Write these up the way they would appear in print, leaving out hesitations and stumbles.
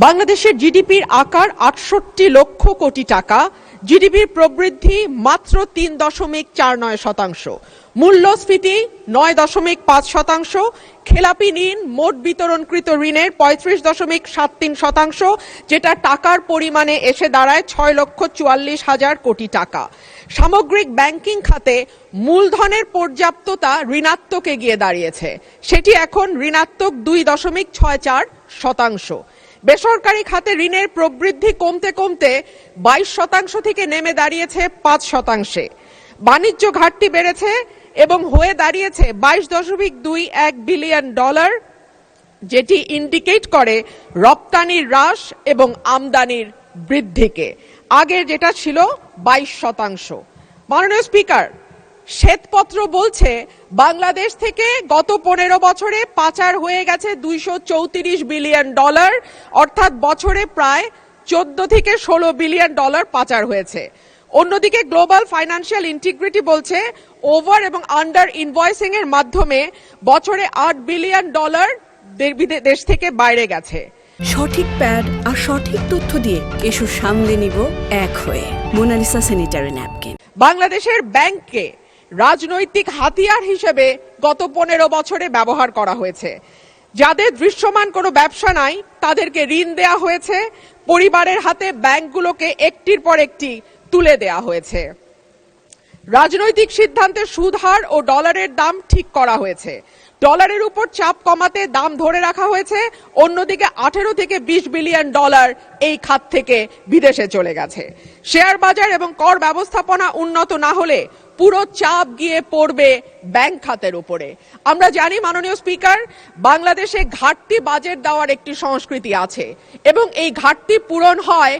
বাংলাদেশের জিডিপির আকার ৬৮ লক্ষ কোটি টাকা, জিডিপির প্রবৃদ্ধি মাত্র ৩.৪৯%, মূল্যস্ফীতি ৯.৫%, খেলাপি ঋণ মোট বিতরণকৃত ঋণের ৩৫.৭৩%, যেটা টাকার পরিমাণে এসে দাঁড়ায় ৬,৪৪,০০০ কোটি টাকা। সামগ্রিক ব্যাংকিং খাতে মূলধনের পর্যাপ্ততা ঋণাত্মকে গিয়ে দাঁড়িয়েছে, সেটি এখন ঋণাত্মক ২.৬৪%। বেসরকারি খাতে ঋণের প্রবৃদ্ধি কমতে কমতে ২২% থেকে নেমে দাঁড়িয়েছে ৫%। বাণিজ্য ঘাটতি বেড়েছে এবং হয়ে দাঁড়িয়েছে $২২.২১ বিলিয়ন, যেটি ইন্ডিকেট করে রপ্তানির হ্রাস এবং আমদানির বৃদ্ধিকে। আগে যেটা ছিল ২২%। মাননীয় স্পিকার, শ্বেতপত্র বলছে বাংলাদেশ থেকে গত ১৫ বছরে পাচার হয়ে গেছে $২৩৪ বিলিয়ন, অর্থাৎ বছরে প্রায় ১৪ থেকে ১৬ বিলিয়ন ডলার পাচার হয়েছে। অন্যদিকে গ্লোবাল ফাইন্যান্সিয়াল ইন্টিগ্রিটি বলছে ওভার এবং আন্ডার ইনভয়েসিং এর মাধ্যমে বছরে $৮ বিলিয়ন দেশ থেকে বাইরে গেছে। সঠিক প্যাড আর সঠিক তথ্য দিয়ে এসব সামলে নিব এক হয়ে। Monalisa sanitary napkin. বাংলাদেশের ব্যাংককে রাজনৈতিক হাতিয়ার হিসেবে গত ১৫ বছরে ব্যবহার করা হয়েছে। যাদের দৃশ্যমান কোনো ব্যবসা নাই তাদেরকে ঋণ দেয়া হয়েছে, পরিবারের হাতে ব্যাংকগুলোকে একটির পর একটি তুলে দেয়া হয়েছে। রাজনৈতিক সিদ্ধান্তে সুদ হার ও ডলারের দাম ঠিক করা হয়েছে। ডলারের উপর চাপ কমাতে দাম ধরে রাখা হয়েছে। অন্যদিকে ১৮ থেকে ২০ বিলিয়ন ডলার এই খাত থেকে বিদেশে চলে গেছে। শেয়ার বাজার এবং কর ব্যবস্থাপনা উন্নত না হলে পুরো চাপ গিয়ে পড়বে ব্যাংক খাতের উপরে। আমরা জানি মাননীয় স্পিকার, বাংলাদেশে ঘাটতি বাজেট দেওয়ার একটি সংস্কৃতি আছে এবং এই ঘাটতি পূরণ হয়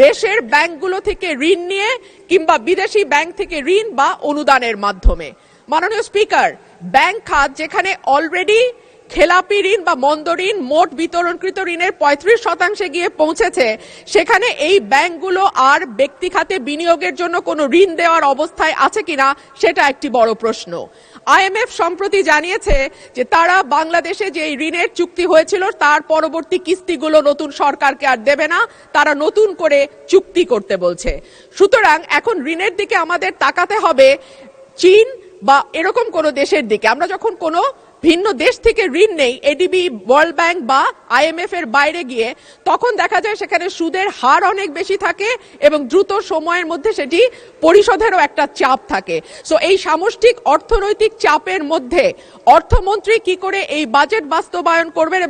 দেশের ব্যাংকগুলো থেকে ঋণ নিয়ে কিংবা বিদেশি ব্যাংক থেকে ঋণ বা অনুদানের মাধ্যমে। মাননীয় স্পিকার, ব্যাংক খাত যেখানে অলরেডি খেলাপি ঋণ বা মন্দ ঋণ মোট বিতরণকৃত ঋণের ৩৫% গিয়ে পৌঁছেছে, সেখানে এই ব্যাংকগুলো আর ব্যক্তি খাতে বিনিয়োগের জন্য কোনো ঋণ দেওয়ার অবস্থায় আছে কিনা সেটা একটি বড় প্রশ্ন। IMF সম্প্রতি জানিয়েছে যে তারা বাংলাদেশে যে ঋণের চুক্তি হয়েছিল তার পরবর্তী কিস্তিগুলো নতুন সরকারকে আর দেবে না, তারা নতুন করে চুক্তি করতে বলছে। সুতরাং এখন ঋণের দিকে আমাদের তাকাতে হবে চীন বা এরকম কোন দেশের দিকে। আমরা যখন কোনো ভিন্ন দেশ থেকে ঋণ নেই এডিবি, ওয়ার্ল্ড ব্যাংক বা IMF এর বাইরে গিয়ে, তখন দেখা যায় সেখানে সুদের হার অনেক বেশি থাকে এবং দ্রুত সময়ের মধ্যে সেটি পরিশোধেরও একটা চাপ থাকে। সো এই সামষ্টিক অর্থনৈতিক চাপের মধ্যে অর্থমন্ত্রী কি করে এই বাজেট বাস্তবায়ন করবেন।